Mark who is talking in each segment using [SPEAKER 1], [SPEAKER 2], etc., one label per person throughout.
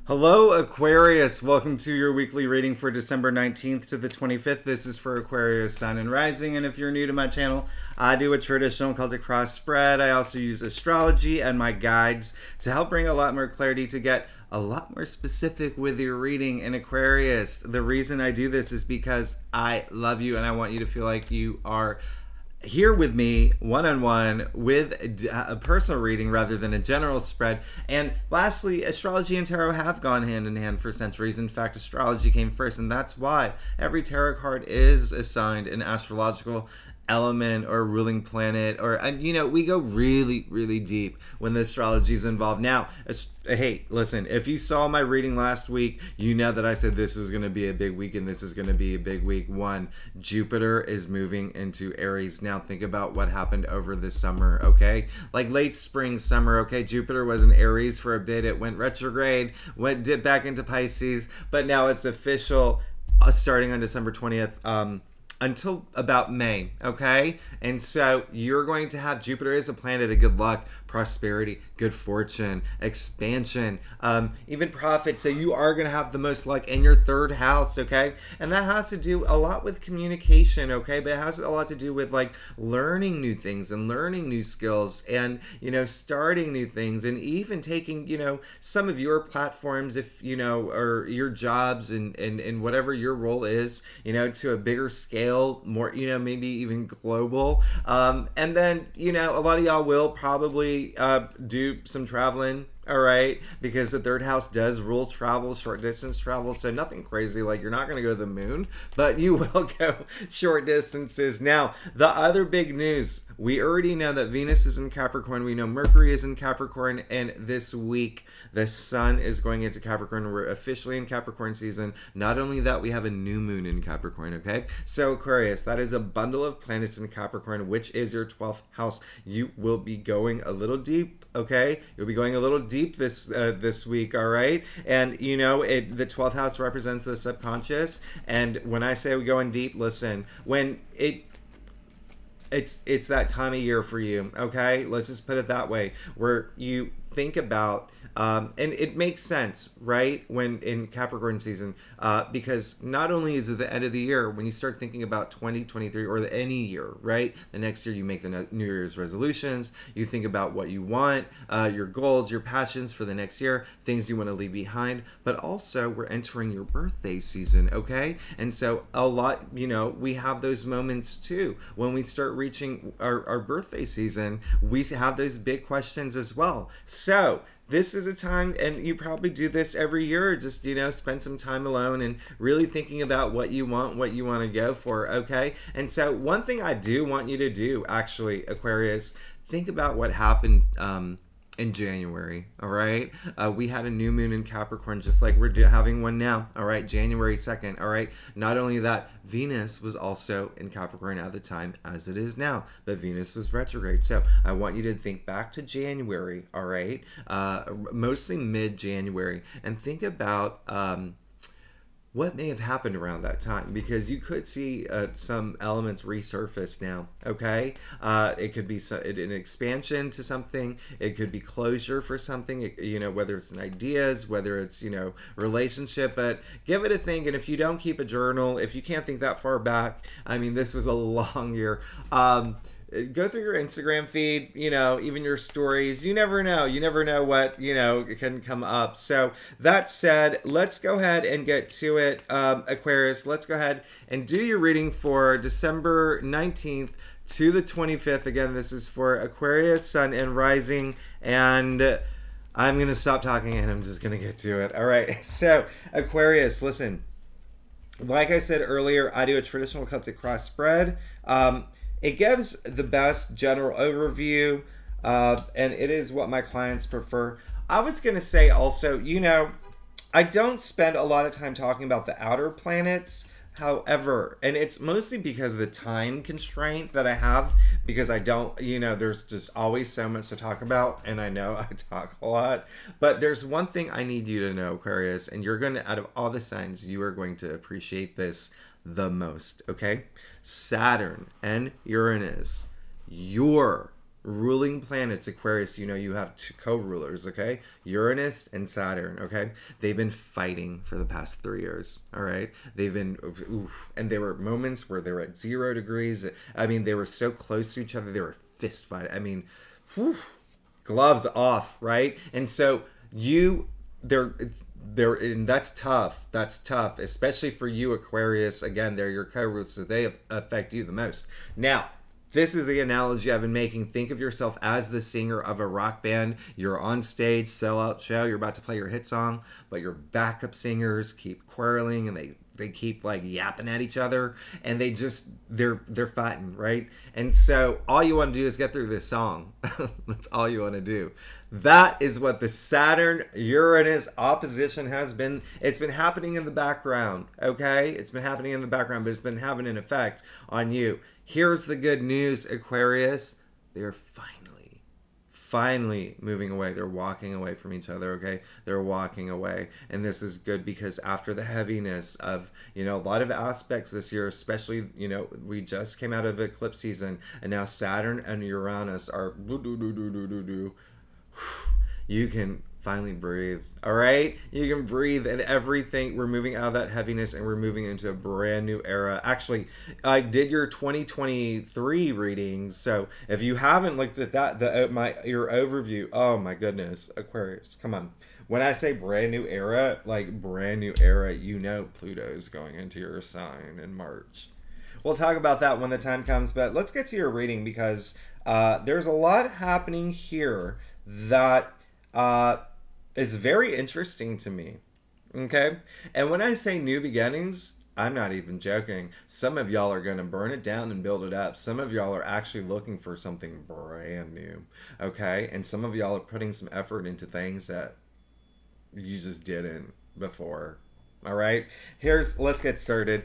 [SPEAKER 1] Hello, Aquarius. Welcome to your weekly reading for December 19th to the 25th. This is for Aquarius Sun and Rising. And if you're new to my channel, I do a traditional Celtic cross spread. I also use astrology and my guides to help bring a lot more clarity to get a lot more specific with your reading in Aquarius. The reason I do this is because I love you and I want you to feel like you are here with me one-on-one with a personal reading rather than a general spread. And lastly, astrology and tarot have gone hand in hand for centuries. In fact, astrology came first, and that's why every tarot card is assigned an astrological element or ruling planet, or we go really deep when the astrology is involved. Now, hey, listen, if you saw my reading last week, you know that I said this was going to be a big week, and this is going to be a big week. One, Jupiter is moving into Aries. Now think about what happened over this summer, okay? Like late spring, summer, okay? Jupiter was in Aries for a bit. It went retrograde, dipped back into Pisces, but now it's official starting on December 20th. Until about May, okay? And so you're going to have Jupiter as a planet of good luck, prosperity, good fortune, expansion, even profit. So you are going to have the most luck in your third house, okay? And that has to do a lot with communication, okay? But it has a lot to do with like learning new things and learning new skills and, starting new things and even taking, some of your platforms, if, or your jobs and whatever your role is, to a bigger scale, more, maybe even global. And then, a lot of y'all will probably do some traveling, all right, because the third house does rule travel, short distance travel. So nothing crazy, like you're not going to go to the moon, but you will go short distances. Now, the other big news, we already know that Venus is in Capricorn. We know Mercury is in Capricorn. And this week, the sun is going into Capricorn. We're officially in Capricorn season. Not only that, we have a new moon in Capricorn, okay? So Aquarius, that is a bundle of planets in Capricorn, which is your 12th house. You will be going a little deep, okay? You'll be going a little deep this week, all right? And, the 12th house represents the subconscious. And when I say we're going deep, listen, when it's that time of year for you, okay? Let's just put it that way, where you think about and it makes sense, right, when in Capricorn season, because not only is it the end of the year, when you start thinking about 2023 or any year, right, the next year you make the New Year's resolutions, you think about what you want, your goals, your passions for the next year, things you want to leave behind, but also we're entering your birthday season, okay? And so a lot, we have those moments too. When we start reaching our birthday season, we have those big questions as well. So this is a time, and you probably do this every year, just, spend some time alone and really thinking about what you want to go for, okay? And so one thing I do want you to do, actually, Aquarius, think about what happened in January, all right? We had a new moon in Capricorn, just like we're having one now, all right? January 2nd, all right? Not only that, Venus was also in Capricorn at the time, as it is now, but Venus was retrograde. So I want you to think back to January, all right? Mostly mid-January, and think about what may have happened around that time, because you could see some elements resurface now, okay? It could be an expansion to something. It could be closure for something, whether it's ideas, whether it's, relationship, but give it a think. And if you don't keep a journal, if you can't think that far back, I mean, this was a long year. Go through your Instagram feed, even your stories. You never know what, can come up. So that said, let's go ahead and get to it, Aquarius. Let's go ahead and do your reading for December 19th to the 25th. Again, this is for Aquarius, Sun and Rising, and I'm going to stop talking and I'm just going to get to it. All right. So Aquarius, listen, like I said earlier, I do a traditional Celtic cross spread. It gives the best general overview, and it is what my clients prefer. I was going to say also, I don't spend a lot of time talking about the outer planets. However, and it's mostly because of the time constraint that I have, because I don't, there's just always so much to talk about, and I know I talk a lot. But there's one thing I need you to know, Aquarius, and you're going to, out of all the signs, you are going to appreciate this the most, okay? Saturn and Uranus, your ruling planets, Aquarius, you know you have two co-rulers, okay? Uranus and Saturn, okay? They've been fighting for the past 3 years, all right? They've been, oof, and there were moments where they were at 0 degrees. I mean, they were so close to each other. They were fist fight. I mean, whew, gloves off, right? And so they're and that's tough. That's tough, especially for you, Aquarius. Again, they're your co-rulers, so they affect you the most. Now, this is the analogy I've been making. Think of yourself as the singer of a rock band. You're on stage, sellout show. You're about to play your hit song, but your backup singers keep quarreling and they keep like yapping at each other, and they're fighting, right? And so all you want to do is get through this song. That's all you want to do. That is what the Saturn Uranus opposition has been. It's been happening in the background, okay? It's been happening in the background, but it's been having an effect on you. Here's the good news, Aquarius. They're finally moving away. They're walking away from each other, okay? They're walking away. And this is good because after the heaviness of, a lot of aspects this year, especially, we just came out of eclipse season, and now Saturn and Uranus are you can finally breathe, all right? You can breathe, and everything, we're moving out of that heaviness and we're moving into a brand new era. Actually, I did your 2023 readings, so if you haven't looked at that, your overview, oh my goodness, Aquarius, come on. When I say brand new era, like brand new era, Pluto is going into your sign in March. We'll talk about that when the time comes, but let's get to your reading because there's a lot happening here that is very interesting to me, okay? And when I say new beginnings, I'm not even joking. Some of y'all are going to burn it down and build it up. Some of y'all are actually looking for something brand new, okay? And some of y'all are putting some effort into things that you just didn't before. All right, let's get started.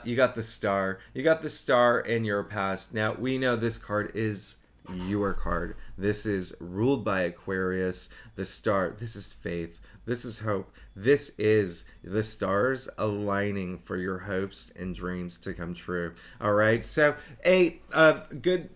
[SPEAKER 1] You got the star. You got the star in your past. Now, we know this card is your card. This is ruled by Aquarius. The star, this is faith. This is hope. This is the stars aligning for your hopes and dreams to come true. All right. So a good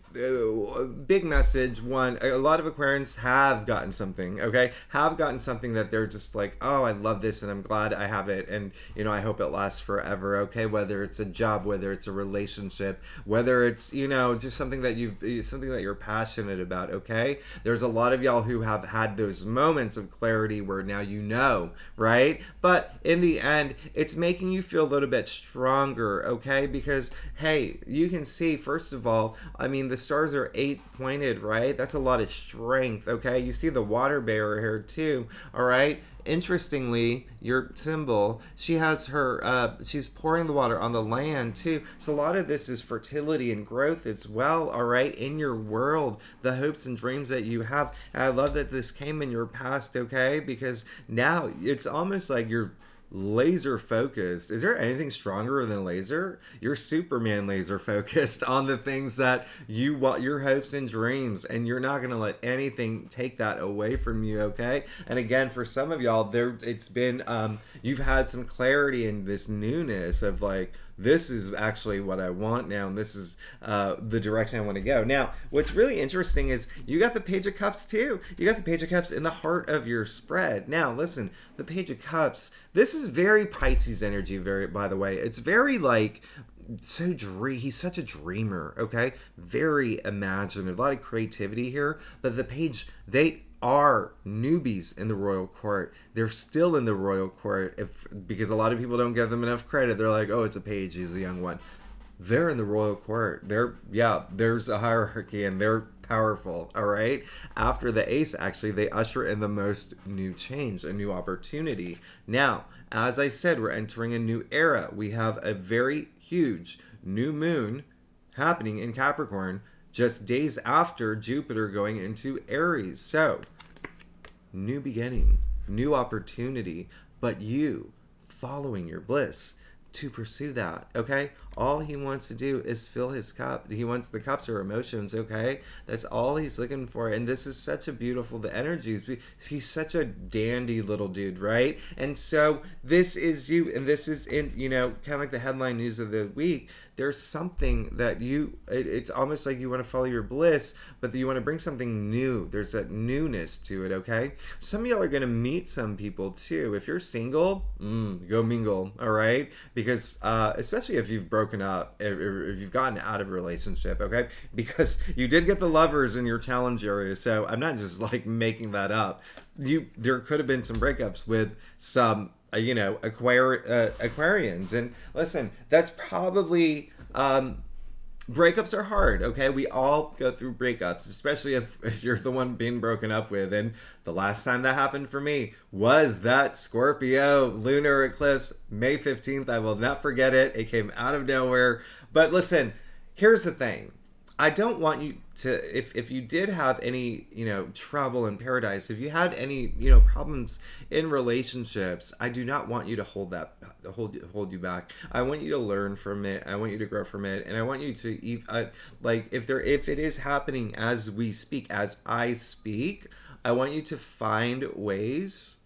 [SPEAKER 1] big message. One, a lot of Aquarians have gotten something. Okay, have gotten something that they're just like, oh, I love this, and I'm glad I have it, and I hope it lasts forever. Okay, whether it's a job, whether it's a relationship, whether it's just something that you're passionate about. Okay, there's a lot of y'all who have had those moments of clarity where now right? But in the end, it's making you feel a little bit stronger, okay? Because, hey, you can see, first of all, I mean, the stars are 8-pointed, right? That's a lot of strength, okay? You see the water bearer here, too, all right? Interestingly, your symbol, she has her, she's pouring the water on the land too. So a lot of this is fertility and growth as well, all right, in your world, the hopes and dreams that you have. And I love that this came in your past, okay, because now it's almost like you're laser focused. Is there anything stronger than laser? You're Superman laser focused on the things that you want, your hopes and dreams, and you're not going to let anything take that away from you, okay? And again, for some of y'all, it's been you've had some clarity in this newness of like, this is actually what I want now, and this is the direction I want to go. Now, what's really interesting is you got the Page of Cups too. You got the Page of Cups in the heart of your spread. Now, listen, the Page of Cups, this is very Pisces energy, by the way. It's very like, he's such a dreamer, okay? Very imaginative, a lot of creativity here. But the Page, they are newbies in the royal court. They're still in the royal court because a lot of people don't give them enough credit. They're like, oh, it's a page, he's a young one. They're in the royal court. There's a hierarchy and they're powerful, all right? After the ace, actually, they usher in the most new change, a new opportunity. Now, as I said, we're entering a new era. We have a very huge new moon happening in Capricorn just days after Jupiter going into Aries. So, new beginning, new opportunity, but you following your bliss to pursue that, okay? All he wants to do is fill his cup. He wants the cups or emotions, okay? That's all he's looking for. And this is such a beautiful, the energies. He's such a dandy little dude, right? And so this is you, and this is in, kind of like the headline news of the week. there's something that it's almost like you want to follow your bliss, but you want to bring something new. There's that newness to it, okay? Some of y'all are going to meet some people too. If you're single, go mingle, all right? Because especially if you've broken up, if you've gotten out of a relationship, okay? Because you did get the lovers in your challenge area, so I'm not just like making that up. There could have been some breakups with some Aquarians, and listen, that's probably breakups are hard, okay? We all go through breakups, especially if you're the one being broken up with. And the last time that happened for me was that Scorpio lunar eclipse, May 15th. I will not forget it. It came out of nowhere. But listen, here's the thing. I don't want you to, if you did have any, trouble in paradise, if you had any, problems in relationships, I do not want you to hold you back. I want you to learn from it. I want you to grow from it. And I want you to, if it is happening as we speak, as I speak, I want you to find ways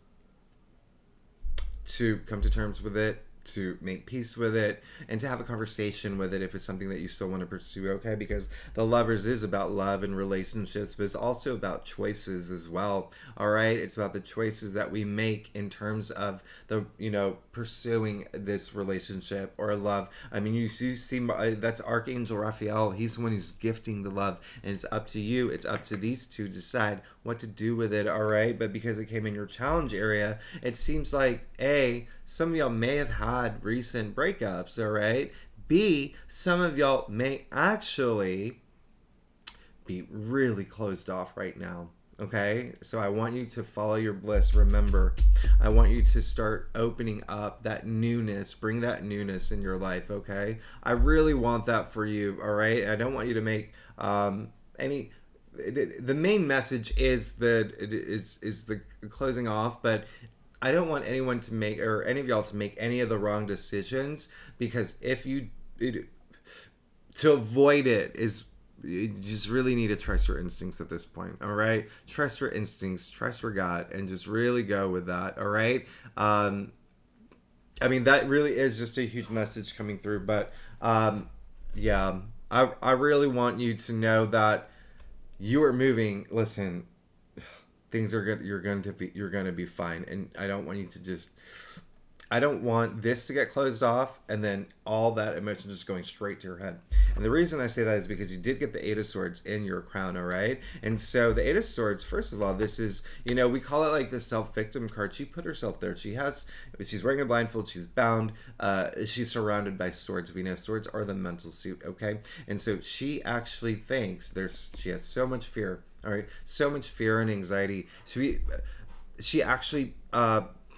[SPEAKER 1] to come to terms with it, to make peace with it, and to have a conversation with it if it's something that you still want to pursue, okay? Because the Lovers is about love and relationships, but it's also about choices as well, all right? It's about the choices that we make in terms of the, pursuing this relationship or love. I mean, you see, that's Archangel Raphael. He's the one who's gifting the love, and it's up to you. It's up to these two to decide what to do with it, all right? But because it came in your challenge area, it seems like, A, some of y'all may have had recent breakups, all right? B, some of y'all may actually be really closed off right now, okay? So I want you to follow your bliss. Remember, I want you to start opening up that newness, bring that newness in your life, okay? I really want that for you, all right? I don't want you to make any... The main message is the closing off, but I don't want anyone to make, or any of y'all to make any of the wrong decisions, because to avoid it is, you just really need to trust your instincts at this point, all right? Trust your instincts, trust your gut, and just really go with that, all right? I mean, that really is just a huge message coming through, but yeah, I really want you to know that you are moving. Listen, things are good. You're going to be fine. And I don't want you to just, I don't want this to get closed off and then all that emotion just going straight to your head. And the reason I say that is because you did get the Eight of Swords in your crown, all right? And so the Eight of Swords, first of all, this is, we call it like the self-victim card. She put herself there. She's wearing a blindfold. She's bound. She's surrounded by swords. We know swords are the mental suit, okay? And so she actually thinks she has so much fear, all right? So much fear and anxiety. She actually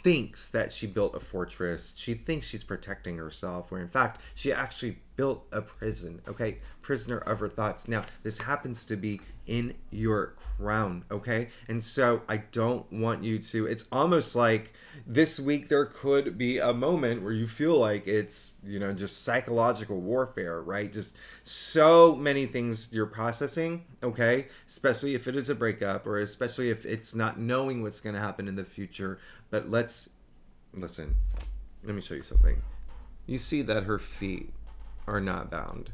[SPEAKER 1] thinks that she built a fortress. She thinks she's protecting herself, where in fact she actually built a prison, okay? Prisoner of her thoughts. Now, this happens to be in your crown, okay? And so I don't want you to, it's almost like this week there could be a moment where you feel like it's, just psychological warfare, right? Just so many things you're processing, okay? Especially if it is a breakup, or especially if it's not knowing what's going to happen in the future. But listen, let me show you something. You see that her feet are not bound.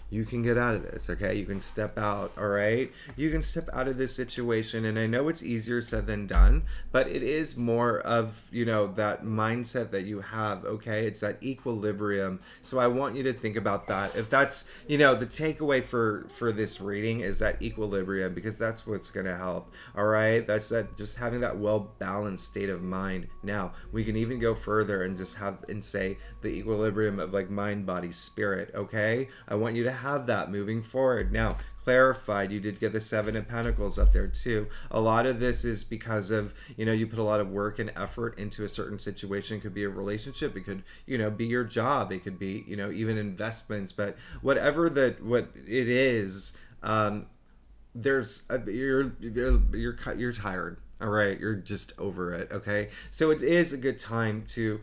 [SPEAKER 1] You can get out of this, okay? You can step out, all right? You can step out of this situation, and I know it's easier said than done, but it is more of, that mindset that you have, okay? It's that equilibrium. So I want you to think about that. If that's, the takeaway for this reading is that equilibrium, because that's what's going to help, all right? That's that, just having that well-balanced state of mind. Now, we can even go further and just say the equilibrium of like mind, body, spirit, okay? I want you to have that moving forward. Now, clarified, you did get the Seven of Pentacles up there too. A lot of this is because of, you put a lot of work and effort into a certain situation. It could be a relationship. It could, be your job. It could be, even investments. But whatever what it is, you're tired. All right, you're just over it. Okay, so it is a good time to,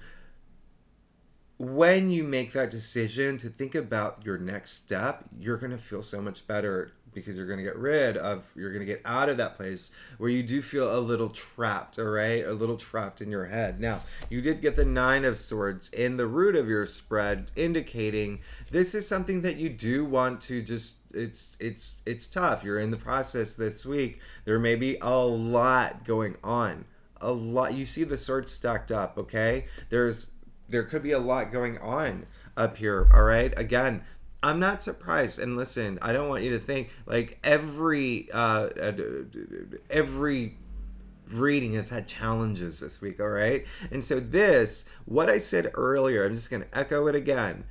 [SPEAKER 1] when you make that decision, to think about your next step. You're going to feel so much better because you're going to get rid of, you're going to get out of that place where you do feel a little trapped, all right? A little trapped in your head. Now, you did get the Nine of Swords in the root of your spread, indicating this is something that you do want to just, it's tough. You're in the process this week. There may be a lot going on. A lot. You see the swords stacked up, okay? There could be a lot going on up here, all right? Again, I'm not surprised. And listen, I don't want you to think like every reading has had challenges this week, all right? And so this, what I said earlier, I'm just going to echo it again.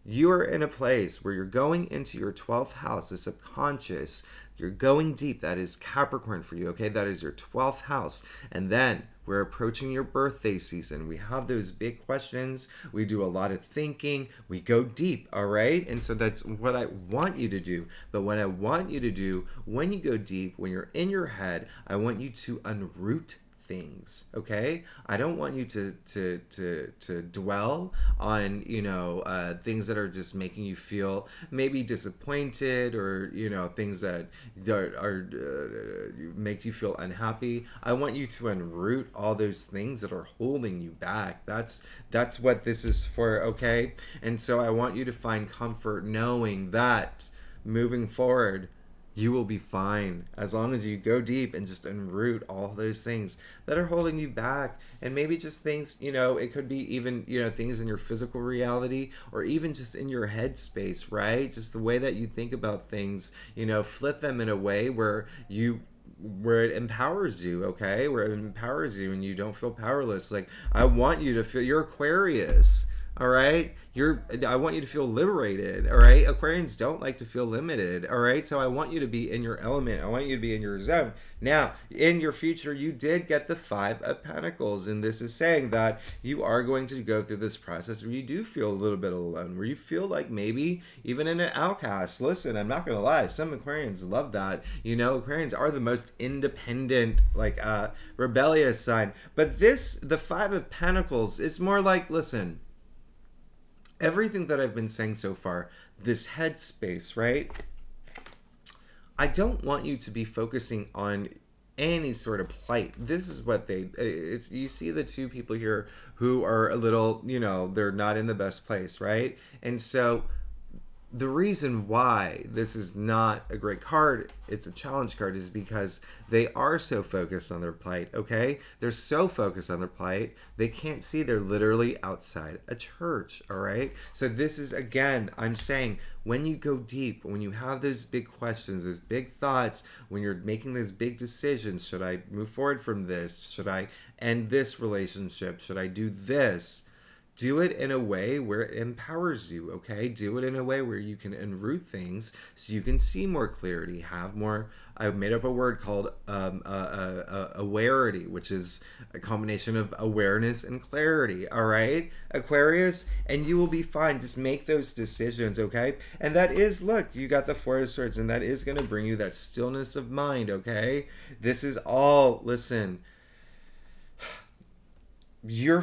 [SPEAKER 1] You are in a place where you're going into your 12th house, the subconscious. You're going deep. That is Capricorn for you, okay? That is your 12th house. And then we're approaching your birthday season. We have those big questions. We do a lot of thinking. We go deep, all right? And so that's what I want you to do. But what I want you to do when you go deep, when you're in your head, I want you to unroot things, okay? I don't want you to dwell on, you know, things that are just making you feel maybe disappointed, or, you know, things that are make you feel unhappy. I want you to unroot all those things that are holding you back. That's what this is for, okay? And so I want you to find comfort knowing that moving forward, you will be fine as long as you go deep and just unroot all those things that are holding you back. And maybe just things, you know, it could be even, you know, things in your physical reality, or even just in your head space, right? Just the way that you think about things, you know, flip them in a way where it empowers you, okay? Where it empowers you and you don't feel powerless. Like, I want you to feel, you're Aquarius. All right, I want you to feel liberated. All right, Aquarians don't like to feel limited. All right, so I want you to be in your element. I want you to be in your zone. Now, in your future, you did get the Five of Pentacles, and this is saying that you are going to go through this process where you do feel a little bit alone, where you feel like maybe even an outcast. Listen, I'm not gonna lie, some Aquarians love that. You know, Aquarians are the most independent, like rebellious sign. But this, the Five of Pentacles, it's more like, listen, everything that I've been saying so far, this headspace, right? I don't want you to be focusing on any sort of plight. This is what you see the two people here who are a little, you know, they're not in the best place, right? And so the reason why this is not a great card, it's a challenge card, is because they are so focused on their plight, okay? They're so focused on their plight, they can't see they're literally outside a church, all right? So this is, again, I'm saying, when you go deep, when you have those big questions, those big thoughts, when you're making those big decisions, should I move forward from this? Should I end this relationship? Should I do this? Do it in a way where it empowers you, okay? Do it in a way where you can enroot things so you can see more clarity, have more. I made up a word called awareness, which is a combination of awareness and clarity, all right? Aquarius, and you will be fine. Just make those decisions, okay? And that is, look, you got the Four of Swords, and that is going to bring you that stillness of mind, okay? This is all, listen, you're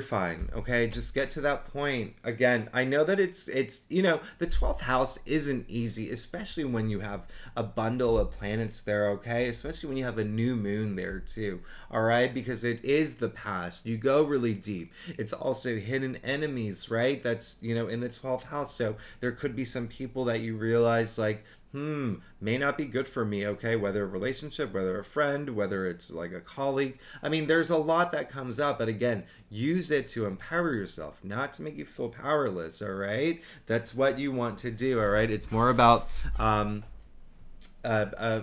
[SPEAKER 1] fine, okay? Just get to that point. Again, I know that it's you know, the 12th house isn't easy, especially when you have a bundle of planets there, okay? Especially when you have a new moon there too, all right? Because it is the past. You go really deep. It's also hidden enemies, right? That's, you know, in the 12th house. So there could be some people that you realize, like, may not be good for me, okay? Whether a relationship, whether a friend, whether it's like a colleague. I mean, there's a lot that comes up, but again, use it to empower yourself, not to make you feel powerless, all right? That's what you want to do, all right? It's more about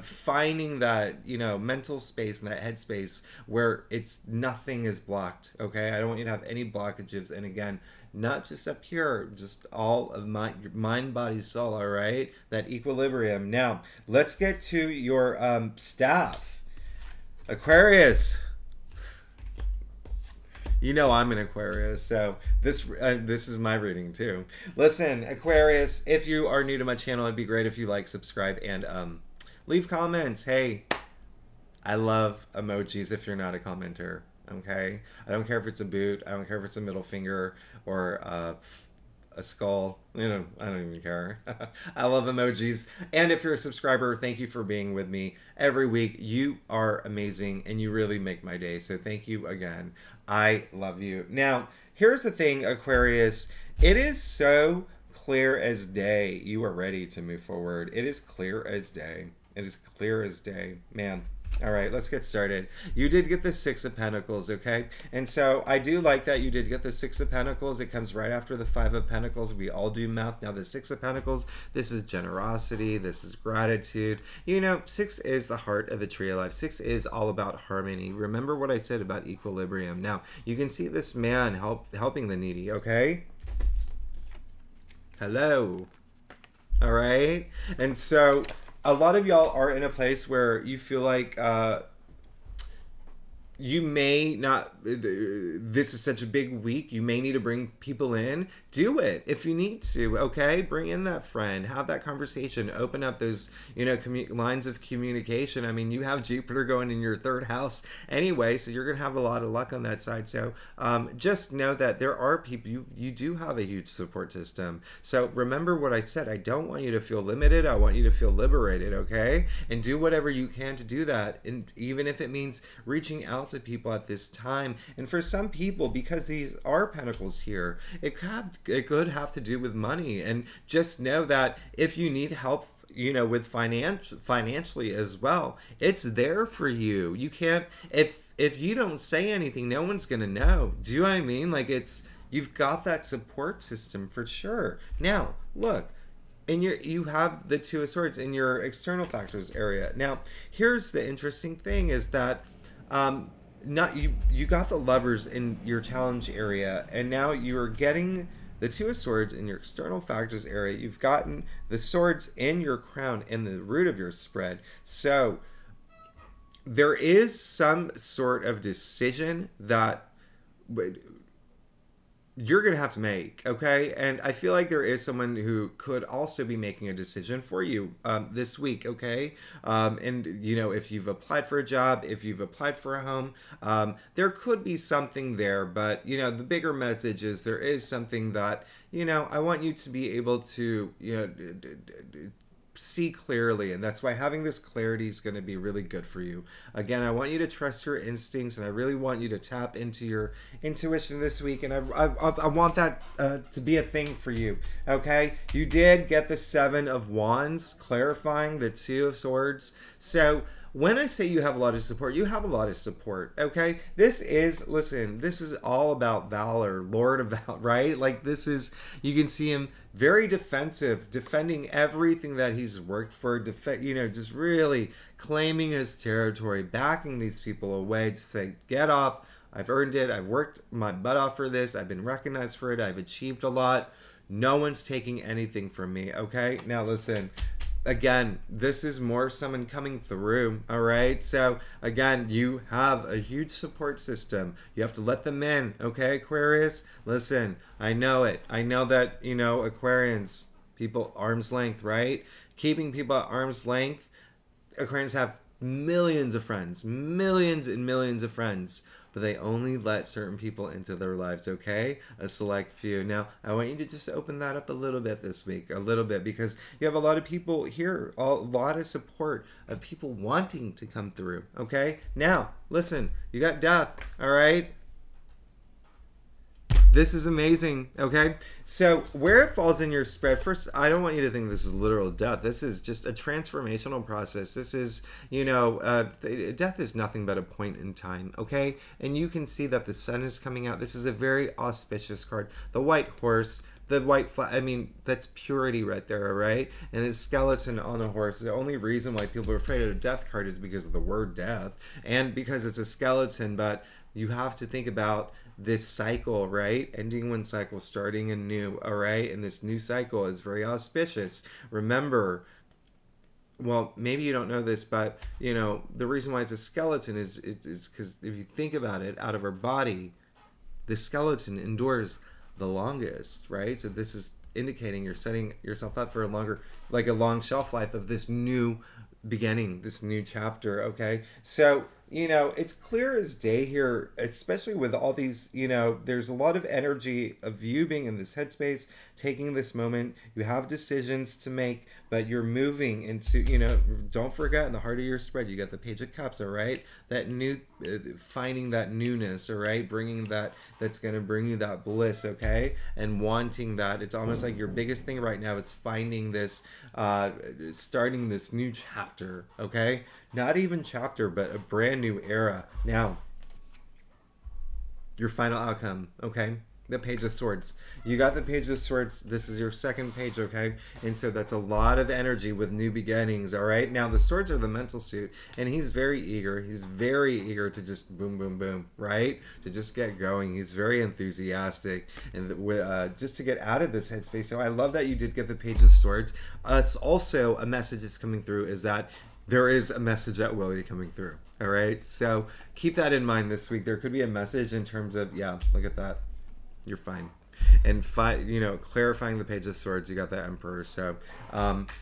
[SPEAKER 1] finding that, you know, mental space and that headspace where nothing is blocked, okay? I don't want you to have any blockages, and again, not just up here, just all of your mind, body, soul, all right? That equilibrium. Now, let's get to your staff. Aquarius. You know I'm an Aquarius, so this is my reading too. Listen, Aquarius, if you are new to my channel, it'd be great if you like, subscribe, and leave comments. Hey, I love emojis if you're not a commenter. Okay, I don't care if it's a boot, I don't care if it's a middle finger or a a skull. You know, I don't even care. I love emojis. And if you're a subscriber, thank you for being with me every week. You are amazing and you really make my day. So thank you again. I love you. Now, here's the thing, Aquarius. It is so clear as day. You are ready to move forward. It is clear as day. It is clear as day. Man. All right, let's get started. You did get the Six of Pentacles, okay? And so I do like that you did get the Six of Pentacles. It comes right after the Five of Pentacles. We all do math. Now the Six of Pentacles, this is generosity. This is gratitude. You know, six is the heart of the tree of life. Six is all about harmony. Remember what I said about equilibrium. Now, you can see this man helping the needy, okay? Hello. All right? And so a lot of y'all are in a place where you feel like you may not, this is such a big week, you may need to bring people in. Do it if you need to, okay? Bring in that friend, have that conversation, open up those, you know, lines of communication. I mean, you have Jupiter going in your third house anyway, so you're going to have a lot of luck on that side. So just know that there are people, you do have a huge support system. So remember what I said, I don't want you to feel limited, I want you to feel liberated, okay? And do whatever you can to do that, and even if it means reaching out to people at this time. And for some people, because these are pentacles here, it could have to do with money. And just know that if you need help, you know, with financially as well, it's there for you. You can't, if you don't say anything, no one's gonna know. Do you know what I mean? Like, it's, you've got that support system for sure. Now look, and you have the Two of Swords in your external factors area. Now here's the interesting thing is that you got the Lovers in your challenge area, and now you're getting the Two of Swords in your external factors area. You've gotten the Swords in your crown in the root of your spread. So there is some sort of decision that you're going to have to make, okay? And I feel like there is someone who could also be making a decision for you this week, okay? And, you know, if you've applied for a job, if you've applied for a home, there could be something there. But, you know, the bigger message is there is something that, you know, I want you to be able to, you know, see clearly, and that's why having this clarity is going to be really good for you. Again, I want you to trust your instincts, and I really want you to tap into your intuition this week, and I want that to be a thing for you, okay? You did get the Seven of Wands, clarifying the Two of Swords. So when I say you have a lot of support, you have a lot of support, okay? This is, listen, this is all about valor, Lord of Valor, right? Like, this is, you can see him very defensive, defending everything that he's worked for, you know, just really claiming his territory, backing these people away to say, get off, I've earned it, I've worked my butt off for this, I've been recognized for it, I've achieved a lot, no one's taking anything from me, okay? Now listen, again, this is more someone coming through, all right? So again, you have a huge support system. You have to let them in, okay, Aquarius? Listen, I know it. I know that, you know, Aquarians, people, arm's length, right? Keeping people at arm's length. Aquarians have millions of friends, millions and millions of friends, but they only let certain people into their lives, okay? A select few. Now, I want you to just open that up a little bit this week, a little bit, because you have a lot of people here, a lot of support of people wanting to come through, okay? Now, listen, you got Death, all right? This is amazing, okay? So where it falls in your spread, first, I don't want you to think this is literal death. This is just a transformational process. This is, you know, death is nothing but a point in time, okay? And you can see that the sun is coming out. This is a very auspicious card. The white horse, the white flag, I mean, that's purity right there, all right? And this skeleton on a horse, the only reason why people are afraid of a death card is because of the word death and because it's a skeleton, but you have to think about this cycle, right? Ending one cycle, starting a new, all right? And this new cycle is very auspicious. Remember, well, maybe you don't know this, but, you know, the reason why it's a skeleton is because if you think about it, out of our body, the skeleton endures the longest, right? So this is indicating you're setting yourself up for a longer, like a long shelf life of this new beginning, this new chapter, okay? So you know, it's clear as day here, especially with all these, you know, there's a lot of energy of you being in this headspace, taking this moment. You have decisions to make, but you're moving into, you know, don't forget in the heart of your spread, you got the Page of Cups, all right? That new, finding that newness, all right? Bringing that, that's going to bring you that bliss, okay? And wanting that. It's almost like your biggest thing right now is finding this, starting this new chapter, okay? Not even chapter, but a brand new era. Now, your final outcome, okay? The Page of Swords. You got the Page of Swords. This is your second page, okay? And so that's a lot of energy with new beginnings, all right? Now, the swords are the mental suit, and he's very eager. He's very eager to just boom, boom, boom, right? To just get going. He's very enthusiastic and just to get out of this headspace. So I love that you did get the Page of Swords. Also, a message that's coming through is that there is a message that will be coming through, all right? So keep that in mind this week. There could be a message in terms of, yeah, look at that. You're fine. And you know, clarifying the Page of Swords, you got the Emperor. So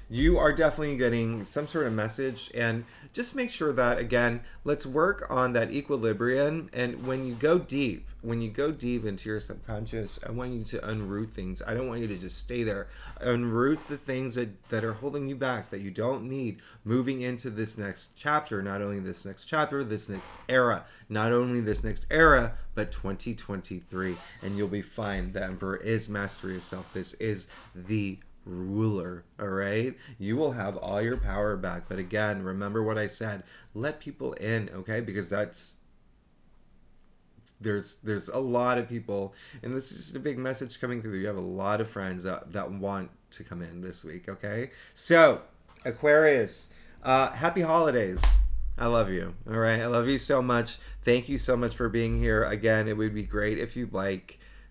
[SPEAKER 1] you are definitely getting some sort of message, and just make sure that, again, let's work on that equilibrium. And when you go deep into your subconscious, I want you to unroot things. I don't want you to just stay there. Unroot the things that are holding you back, that you don't need, moving into this next chapter. Not only this next chapter, this next era. Not only this next era, but 2023. And you'll be fine. The Emperor is mastery of self. This is the ruler, all right? You will have all your power back. But again, remember what I said. Let people in, okay? Because there's a lot of people, and this is just a big message coming through. You have a lot of friends that want to come in this week, okay? So, Aquarius, happy holidays. I love you, all right? I love you so much. Thank you so much for being here. Again, it would be great if you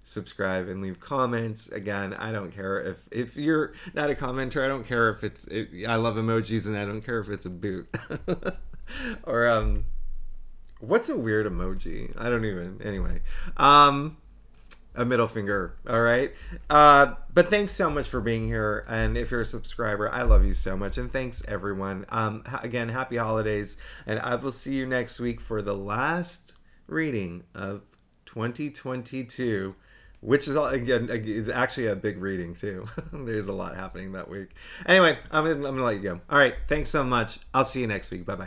[SPEAKER 1] subscribe and leave comments. Again, I don't care if you're not a commenter. I don't care if I love emojis, and I don't care if it's a boot. Or what's a weird emoji? I don't even. Anyway, a middle finger. All right. But thanks so much for being here. And if you're a subscriber, I love you so much. And thanks everyone. Again, happy holidays. And I will see you next week for the last reading of 2022, which is again actually a big reading too. There's a lot happening that week. Anyway, I'm gonna let you go. All right. Thanks so much. I'll see you next week. Bye bye.